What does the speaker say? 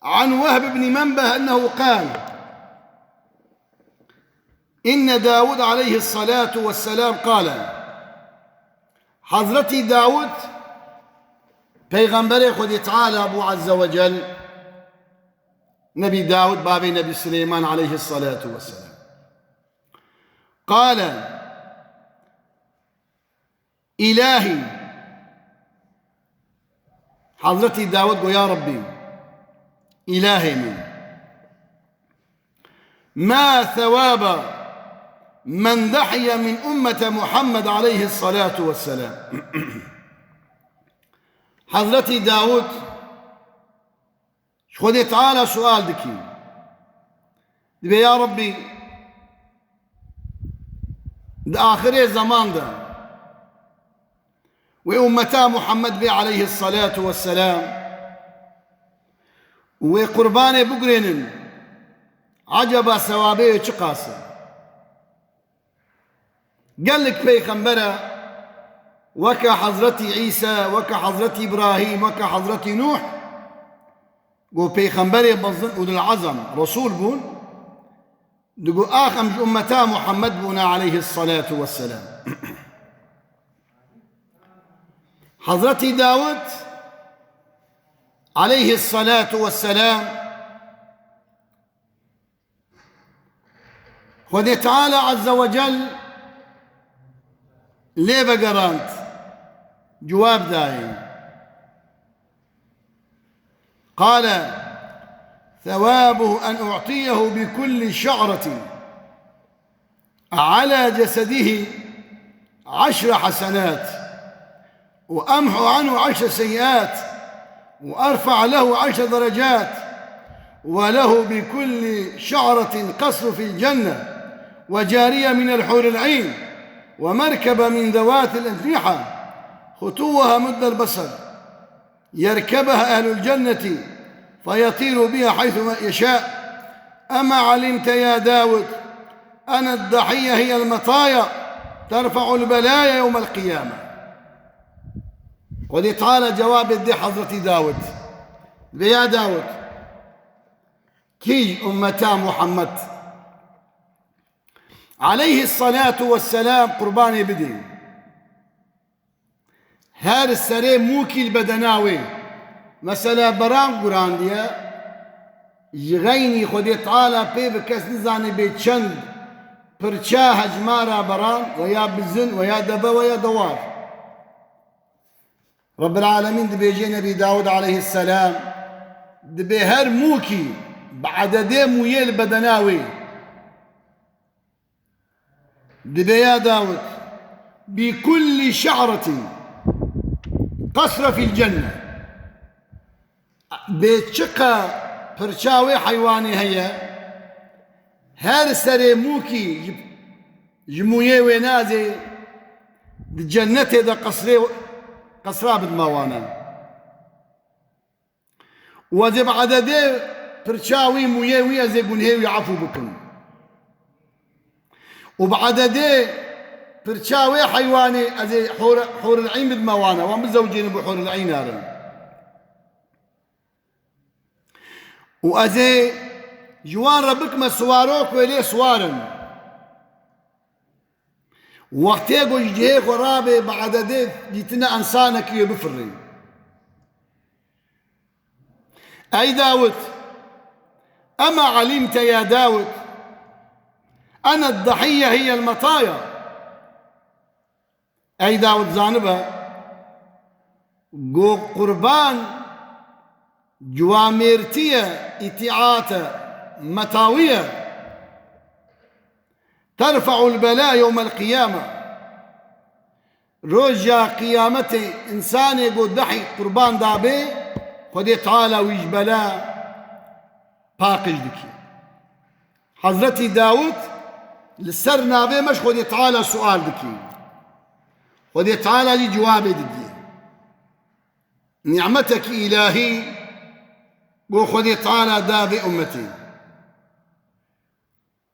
عن وهب بن منبه أنه قال إن داود عليه الصلاة والسلام قال حضرتي داود پیغمبر خود تعالى أبو عز وجل نبي داود بابي نبي سليمان عليه الصلاة والسلام قال إلهي حضرتي داود قال يا ربي إلهي من ما ثواب من ضحي من أمة محمد عليه الصلاة والسلام حضرتي داود خذي تعالى سؤال دكي دبي يا ربي ده آخر زمان ده وأمتا محمد بي عليه الصلاة والسلام وقربان بقرين عجب ثوابه چقاسه قال لك بيغمبره وكا حضرتي عيسى وكا حضرتي إبراهيم وكا حضرتي نوح قو بيغمبره بظن أولي العظم رسول بون دقو آخم أمتا محمد بونا عليه الصلاة والسلام حضرتي داود عليه الصلاة والسلام خذ تعالى عز وجل ليه بقرانت جواب داين قال ثوابه أن أعطيه بكل شعرة على جسده 10 حسنات وأمحو عنه 10 سيئات وأرفع له 10 درجات وله بكل شعرة قصر في الجنة وجارية من الحور العين ومركبة من ذوات الأجنحة خطوها مد البصر يركبها أهل الجنة فيطير بها حيث يشاء أما علمت يا داود أن الضحية هي المطايا ترفع البلايا يوم القيامة ودي تعالى جواب الدي حضرة داود يا داود كي أمتا محمد عليه الصلاة والسلام قرباني بدي هار السري موكي البدناوي مثلا بران قران ديا يغيني خدي تعالى بي بكس نزاني بيتشند برشا هجمارا بران ويا بزن ويا دبا ويا دوار رب العالمين دبي يجي نبي داود عليه السلام دبي هر موكي بعددي موية البدناوي دبي يا داود بكل شعرة قصر في الجنة بيتشقى برشاوي حيواني هي هر سري موكي جمويه وينازي الجنة دا قصرا بدماوانا وذي بعددي برشاوي مويه ويا زي قنهي ويعفو بكم وبعددي برشاوي حيواني أزي حور العين بدموانا وهم زوجين بحور العين هارن وأزي جوان ربك ما سواروك ويلي سوارن وقتي قو يجيك ورابي بعددي جيتنا أنسانك يبفرين أي داود أما علمت يا داود أن الضحية هي المطايا أي داود زانبها قو قربان جواميرتية إتعاتة مطاوية ترفع البلاء يوم القيامة رجع قيامتي إنساني قو ضحي قربان دابي خدي تعالى ويج بلاء باقج دكي حضرتي داود لسر نابي مش خدي تعالى سؤال دكي خدي تعالى دي جوابي دكي نعمتك إلهي قو خدي تعالى دابي أمتي